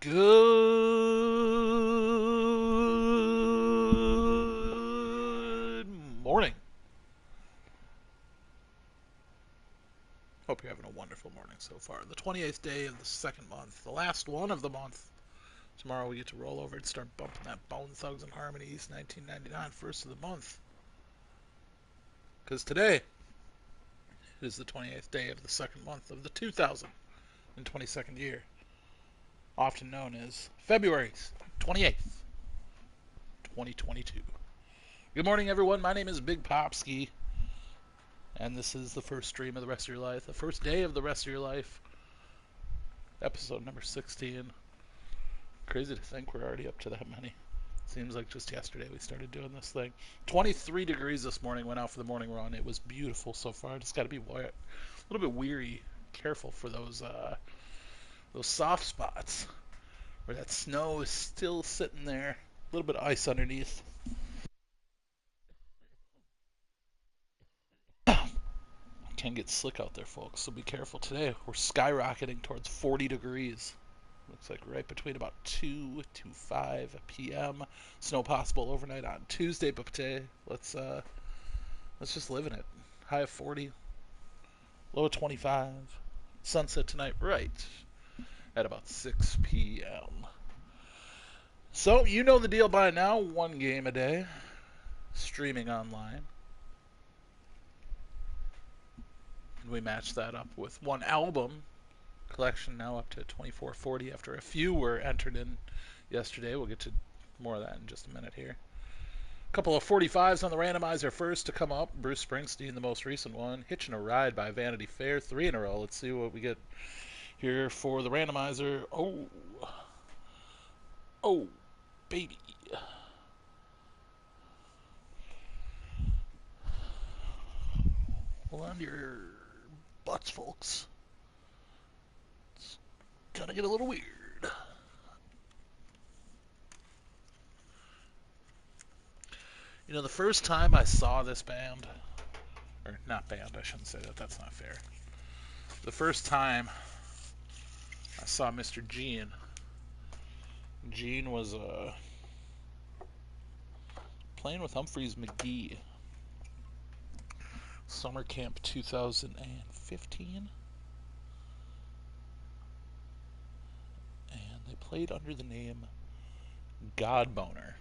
Good morning. Hope you're having a wonderful morning so far. The 28th day of the second month, the last one of the month. Tomorrow we get to roll over and start bumping that Bone Thugs and Harmonies 1999 first of the month. Because today is the 28th day of the second month of the 2022nd year, often known as February 28th, 2022. Good morning, everyone. My name is Bigpopskie, and this is the first stream of the rest of your life, the first day of the rest of your life, episode number 16. Crazy to think we're already up to that many. Seems like just yesterday we started doing this thing. 23 degrees this morning, went out for the morning run. It was beautiful so far. Just got to be a little bit weary, careful for those soft spots where that snow is still sitting there. A little bit of ice underneath. Can get slick out there, folks, so be careful. Today we're skyrocketing towards 40 degrees. Looks like right between about 2 to 5 p.m. Snow possible overnight on Tuesday, but today let's just live in it. High of 40, low of 25. Sunset tonight right at about 6 p.m. So you know the deal by now. One game a day, streaming online. And we match that up with one album. Collection now up to 2440 after a few were entered in yesterday. We'll get to more of that in just a minute here. A couple of 45s on the randomizer first to come up. Bruce Springsteen, the most recent one. Hitching a Ride by Vanity Fair, 3 in a row. Let's see what we get here for the randomizer. Oh, baby. Hold on to your butts, folks. It's gonna get a little weird. You know, the first time I saw this band, or not band, I shouldn't say that, that's not fair. The first time I saw Mr. Gene was playing with Humphreys McGee. Summer Camp 2015. And they played under the name Godboner.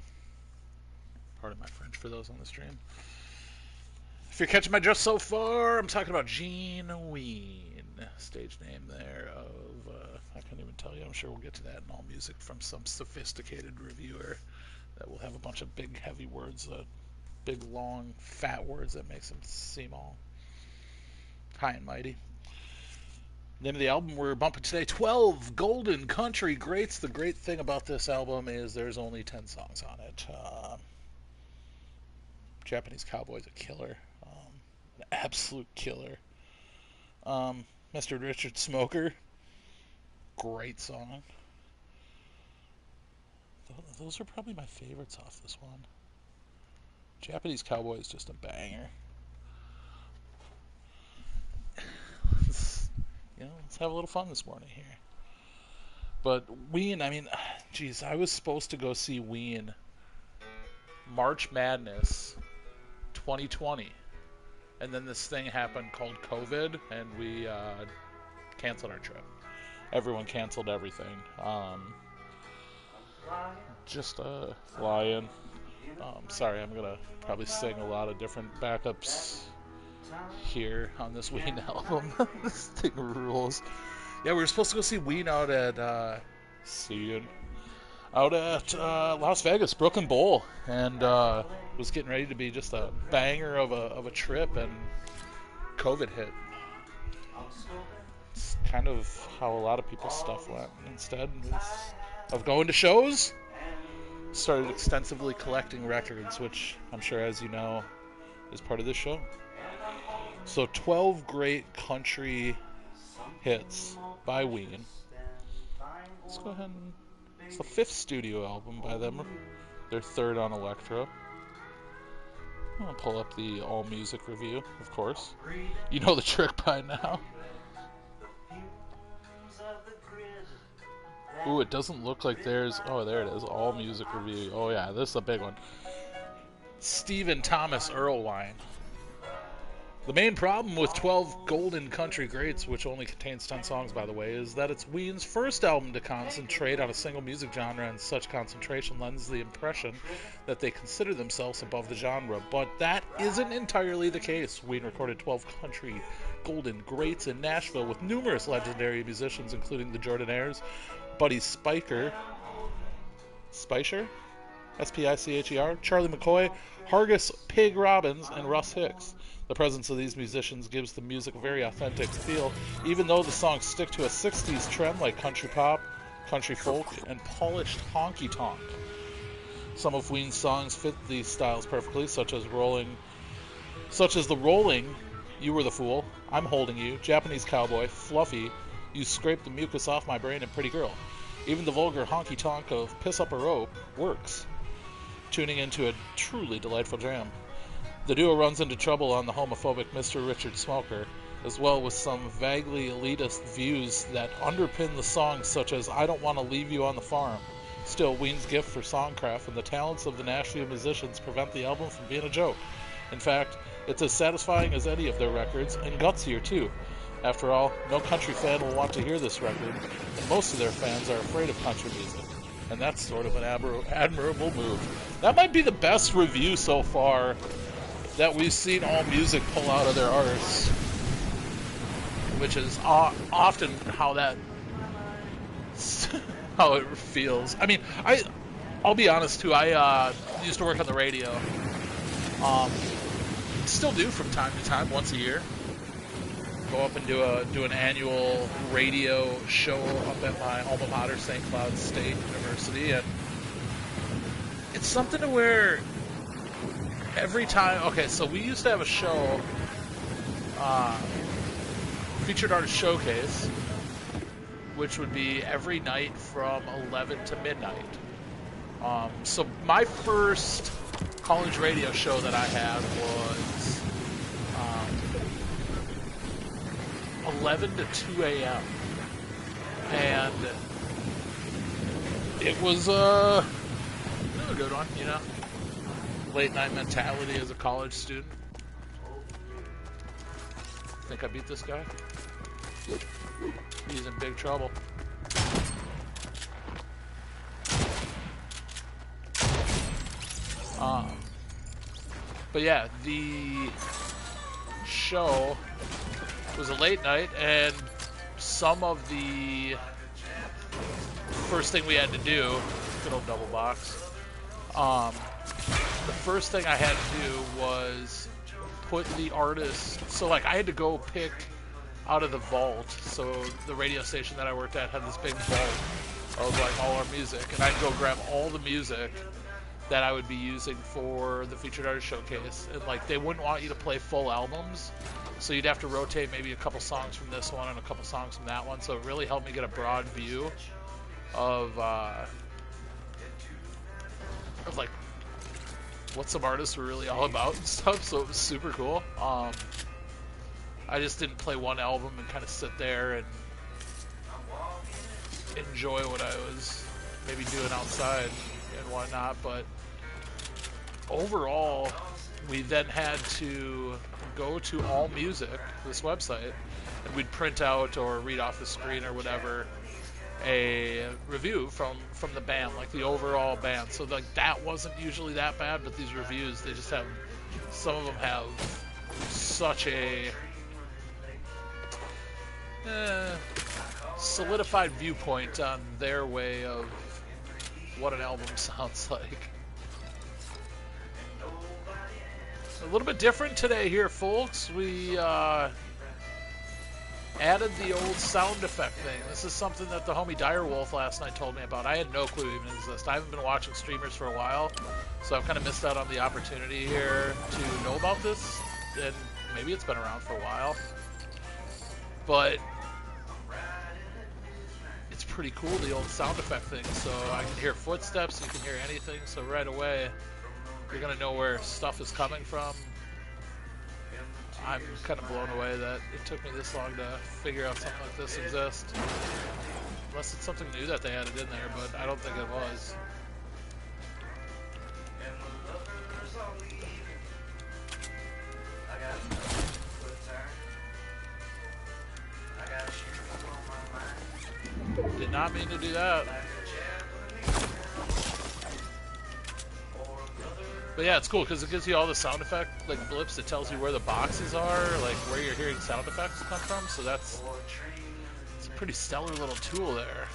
Pardon my French for those on the stream. If you're catching my drift so far, I'm talking about Gene Ween. Stage name there of, I can't even tell you. I'm sure we'll get to that in all music from some sophisticated reviewer that will have a bunch of big, heavy words, big, long, fat words that makes them seem all high and mighty. Name of the album we're bumping today, 12 Golden Country Greats. The great thing about this album is there's only 10 songs on it. Japanese Cowboy's a killer. An absolute killer. Mr. Richard Smoker, great song. Those are probably my favorites off this one. Japanese Cowboy is just a banger. Let's have a little fun this morning here. But Ween, I mean, geez, I was supposed to go see Ween March Madness 2020. And then this thing happened called COVID, and we canceled our trip. Everyone canceled everything. Just fly in. Sorry, I'm going to probably sing a lot of different backups here on this Ween album. This thing rules. Yeah, we were supposed to go see Ween out at Las Vegas, Brooklyn Bowl, and was getting ready to be just a banger of a trip, and COVID hit. It's kind of how a lot of people's stuff went. Instead of going to shows, started extensively collecting records, which I'm sure, as you know, is part of this show. So 12 great country hits by Ween. Let's go ahead and... It's the 5th studio album by them. Their 3rd on Elektra. I'll pull up the AllMusic review, of course. You know the trick by now. Ooh, it doesn't look like there's... Oh, there it is. All music review. Oh, yeah, this is a big one. Stephen Thomas Erlewine. The main problem with 12 Golden Country Greats, which only contains 10 songs, by the way, is that it's Ween's first album to concentrate on a single music genre, and such concentration lends the impression that they consider themselves above the genre. But that isn't entirely the case. Ween recorded 12 country Golden Greats in Nashville with numerous legendary musicians, including the Jordanaires, Buddy Spicher, S-P-I-C-H-E-R, Charlie McCoy, Hargus Pig Robbins, and Russ Hicks. The presence of these musicians gives the music a very authentic feel, even though the songs stick to a 60s trend like country pop, country folk, and polished honky-tonk. Some of Ween's songs fit these styles perfectly, such as the Rolling, You Were the Fool, I'm Holding You, Japanese Cowboy, Fluffy, You Scraped the Mucus Off My Brain, and Pretty Girl. Even the vulgar honky-tonk of Piss Up a Rope works, tuning into a truly delightful jam. The duo runs into trouble on the homophobic Mr. Richard Smoker, as well with some vaguely elitist views that underpin the songs, such as I Don't Want to Leave You on the Farm. Still, Ween's gift for songcraft and the talents of the Nashville musicians prevent the album from being a joke. In fact, it's as satisfying as any of their records, and gutsier too. After all, no country fan will want to hear this record, and most of their fans are afraid of country music. And that's sort of an admirable move. That might be the best review so far that we've seen All Music pull out of their arse, which is often how it feels. I mean, I'll be honest too. I used to work on the radio. Still do from time to time, once a year. Go up and do an annual radio show up at my alma mater, St. Cloud State University, and it's something to where every time... Okay, so we used to have a show, Featured Artist Showcase, which would be every night from 11 to midnight. So my first college radio show that I had was 11 to 2 a.m. And it was a good one, you know? Late night mentality as a college student. Think I beat this guy? He's in big trouble. But yeah, the show was a late night, and some of the first thing we had to do, good old double box, the first thing I had to do was put the artist, so like I had to go pick out of the vault, so the radio station that I worked at had this big vault of like all our music, and I'd go grab all the music that I would be using for the Featured Artist Showcase, and like they wouldn't want you to play full albums, so you'd have to rotate maybe a couple songs from this one and a couple songs from that one, so it really helped me get a broad view of like what some artists were really all about and stuff, so it was super cool. I just didn't play one album and kind of sit there and enjoy what I was maybe doing outside and whatnot, but overall, we then had to go to All Music, this website, and we'd print out or read off the screen or whatever a review from the band, like the overall band. So like that wasn't usually that bad, but these reviews, they just have, some of them have such a solidified viewpoint on their way of what an album sounds like. A little bit different today here, folks. We added the old sound effect thing. This is something that the homie Direwolf last night told me about. I had no clue it even exists. I haven't been watching streamers for a while, so I've kind of missed out on the opportunity here to know about this, and maybe it's been around for a while. But it's pretty cool, the old sound effect thing. So I can hear footsteps, you can hear anything, so right away you're going to know where stuff is coming from. I'm kind of blown away that it took me this long to figure out something like this exists. Unless it's something new that they added in there, but I don't think it was. Did not mean to do that. But yeah, it's cool because it gives you all the sound effect like blips. It tells you where the boxes are, like where you're hearing sound effects come from. So it's a pretty stellar little tool there.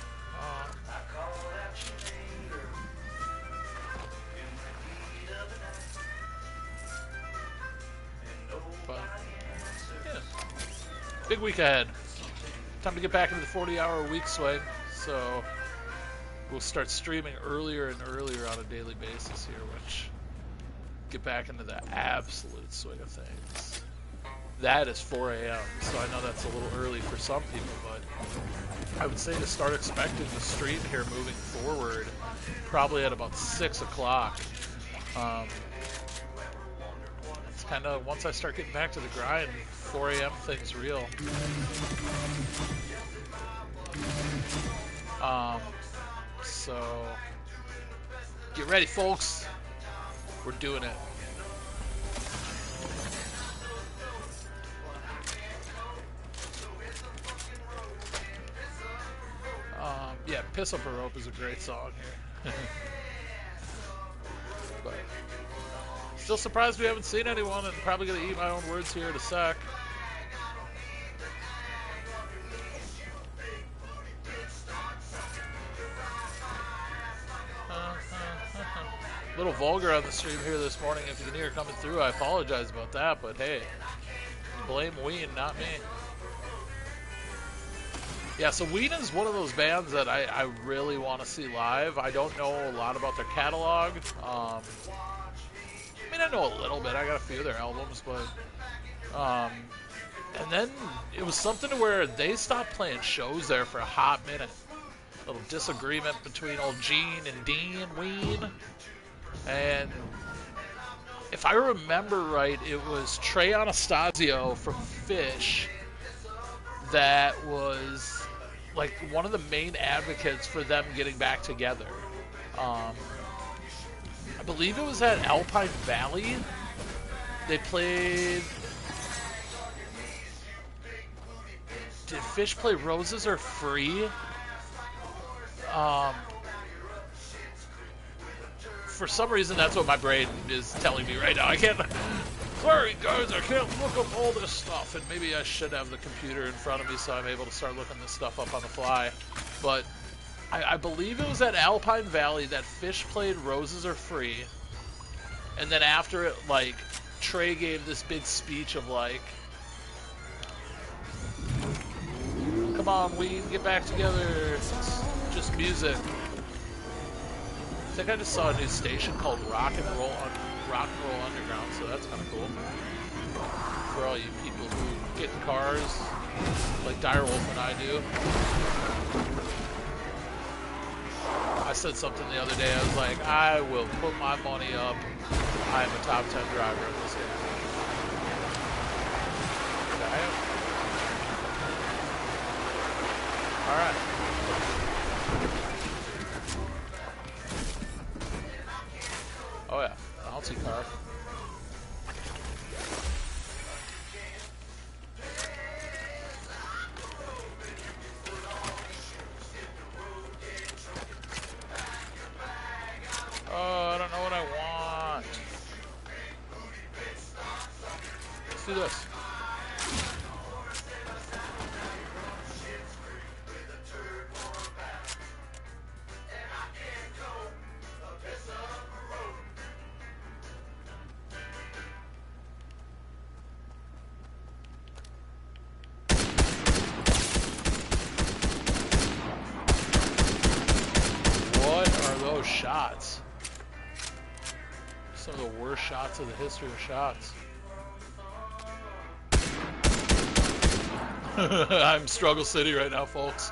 But yeah, big week ahead. Time to get back into the 40-hour week swing. So we'll start streaming earlier and earlier on a daily basis here, which get back into the absolute swing of things. That is 4 a.m., so I know that's a little early for some people, but I would say to start expecting the stream here moving forward, probably at about 6 o'clock. It's kind of, once I start getting back to the grind, 4 a.m. thing's real. So get ready, folks. We're doing it. Yeah, Piss Up a Rope is a great song here. But still surprised we haven't seen anyone, and probably gonna eat my own words here in a sec. A little vulgar on the stream here this morning. If you can hear it coming through, I apologize about that, but hey, blame Ween, not me. Yeah, so Ween is one of those bands that I really want to see live. I don't know a lot about their catalog. I mean, I know a little bit. I got a few of their albums, but and then it was something to where they stopped playing shows there for a hot minute. A little disagreement between old Gene and Dean Ween. And if I remember right, it was Trey Anastasio from Fish that was like one of the main advocates for them getting back together. I believe it was at Alpine Valley. They played... Did Fish play Roses Are Free? For some reason, that's what my brain is telling me right now. I can't... Sorry, guys, I can't look up all this stuff. And maybe I should have the computer in front of me so I'm able to start looking this stuff up on the fly. But I believe it was at Alpine Valley that Fish played Roses Are Free. And then after it, like, Trey gave this big speech of, like, come on, we can get back together. It's just music. I think I just saw a new station called Rock and Roll Underground, so that's kind of cool. For all you people who get in cars, like Direwolf and I do. I said something the other day, I was like, I will put my money up. I am a top 10 driver in this game. Alright. Oh yeah, bouncy car. Oh, I don't know what I want. Let's do this. Shots. Some of the worst shots of the history of shots. I'm Struggle City right now, folks.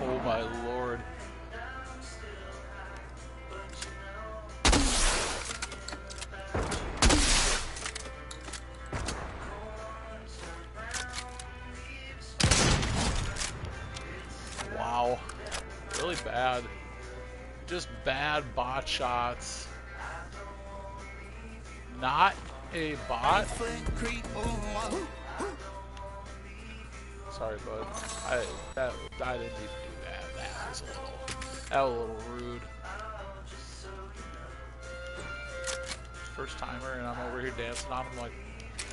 Oh my lord. Wow. Really bad. Just bad bot shots. Not a bot. Sorry, bud. I didn't even do that. That was a little rude. First timer, and I'm over here dancing on him like,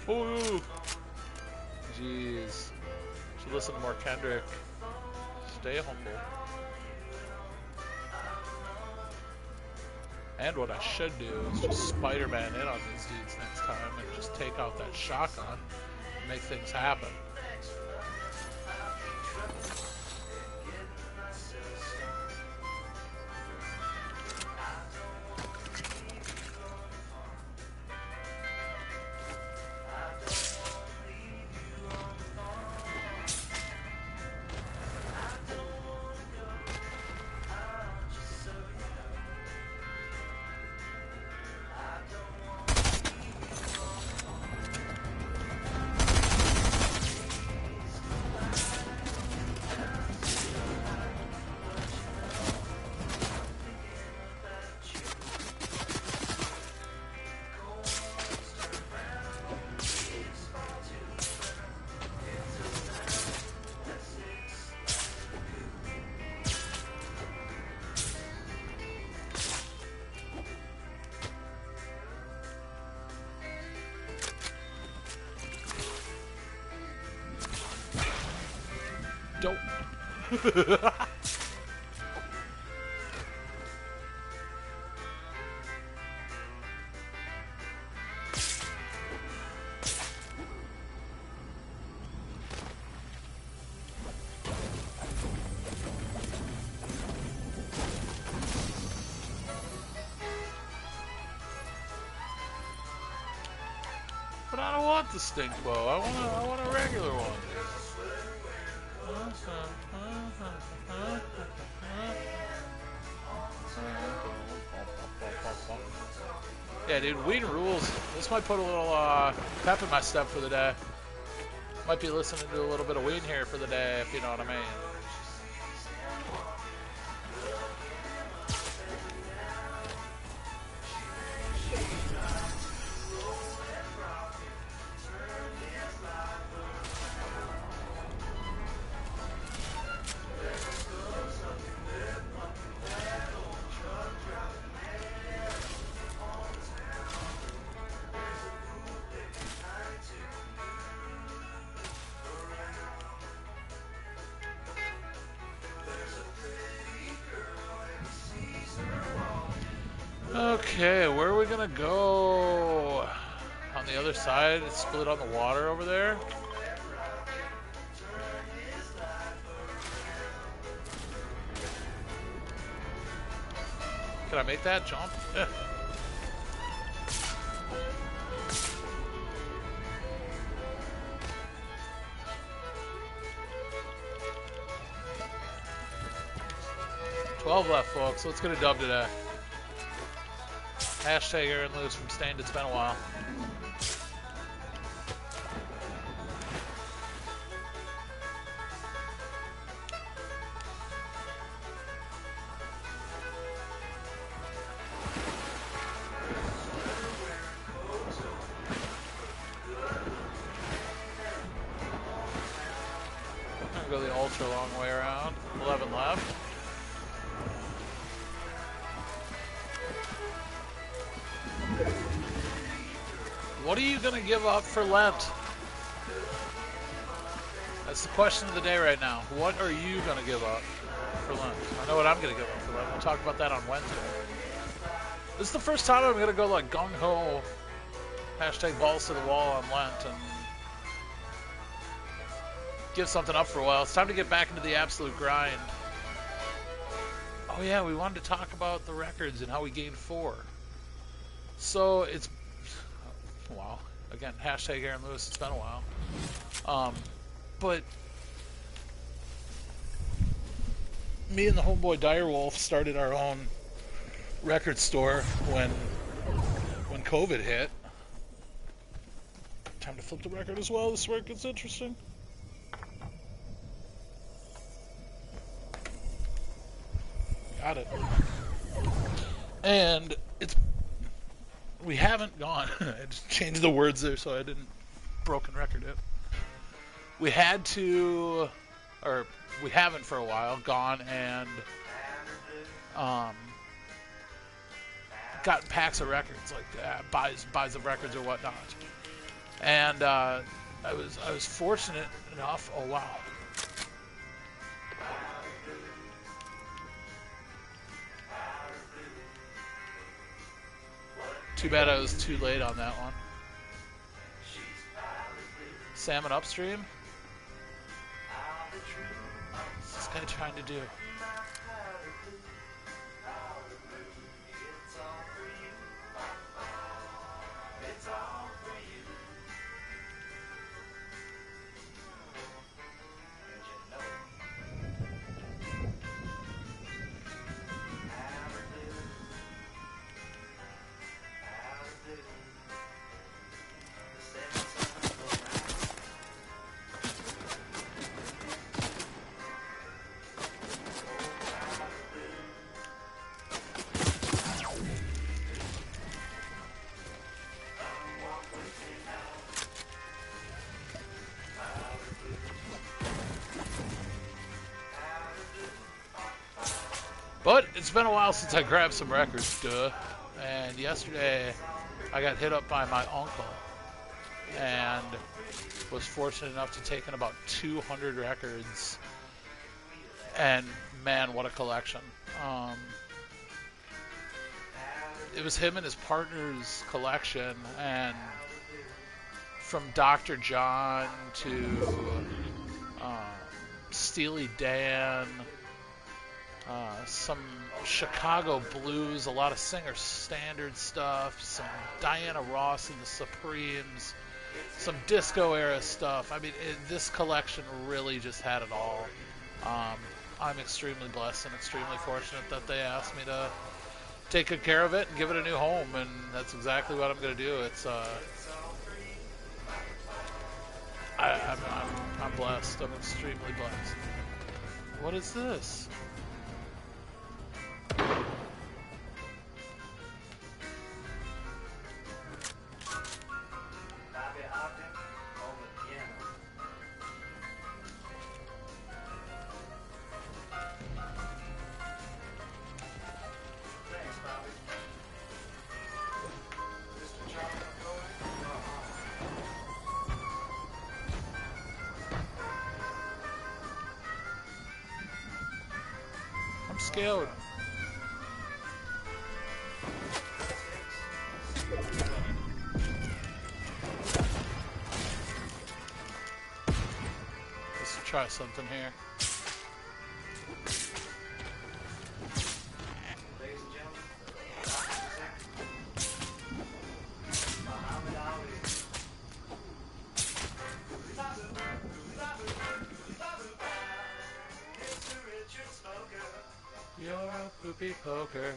ooh. Jeez. Should listen to more Kendrick. Stay humble. And what I should do is just Spider-Man in on these dudes next time and just take out that shotgun and make things happen. Don't. But I don't want the stink bow. I want a regular one. Yeah, dude, weed rules. This might put a little pep in my step for the day. Might be listening to a little bit of weed here for the day, if you know what I mean. Okay, where are we gonna go? On the other side, it's split on the water over there. Can I make that jump? Yeah. $12 left, folks. Let's get a dub today. Hashtag Aaron Lewis from Stained. It's been a while. I'm gonna go the ultra long way around. 11 left. What are you going to give up for Lent? That's the question of the day right now. What are you going to give up for Lent? I know what I'm going to give up for Lent. We'll talk about that on Wednesday. This is the first time I'm going to go like gung-ho, hashtag balls to the wall on Lent and give something up for a while. It's time to get back into the absolute grind. Oh yeah, we wanted to talk about the records and how we gained 4. So it's... Wow. Again, hashtag Aaron Lewis, it's been a while. But me and the homeboy Direwolf started our own record store when COVID hit. Time to flip the record as well. This is where it gets interesting. got it. And we haven't gone. I just changed the words there so I didn't broken record it. We had to, or we haven't for a while, gone and got packs of records, like buys of records or whatnot. And I was fortunate enough. Oh wow. Too bad I was too late on that one. Salmon upstream? What's this guy trying to do? But it's been a while since I grabbed some records, duh. And yesterday I got hit up by my uncle and was fortunate enough to take in about 200 records. And man, what a collection. It was him and his partner's collection, and from Dr. John to Steely Dan, some Chicago blues, a lot of singer standard stuff, some Diana Ross and the Supremes, some disco era stuff. I mean, this collection really just had it all. I'm extremely blessed and extremely fortunate that they asked me to take good care of it and give it a new home, and that's exactly what I'm going to do. It's I'm blessed. I'm extremely blessed. What is this? I'm scared. Let's try something here. You're a poopy poker.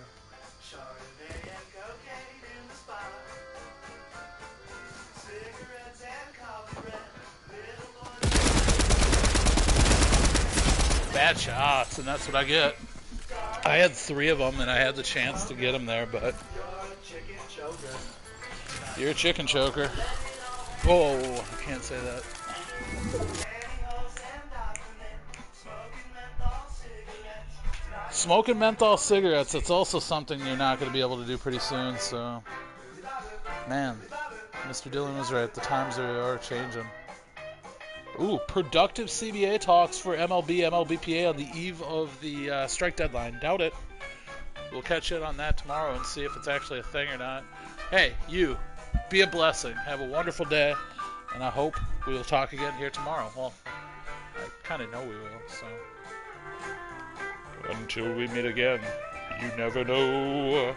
Bad shots, and that's what I get. I had 3 of them, and I had the chance to get them there, but you're a chicken choker. Oh, I can't say that. Smoking menthol cigarettes, that's also something you're not going to be able to do pretty soon, so man, Mr. Dillon was right. The times are changing. Ooh, productive CBA talks for MLB, MLBPA on the eve of the strike deadline. Doubt it. We'll catch it on that tomorrow and see if it's actually a thing or not. Hey, you, be a blessing. Have a wonderful day, and I hope we'll talk again here tomorrow. Well, I kind of know we will, so. Until we meet again, you never know.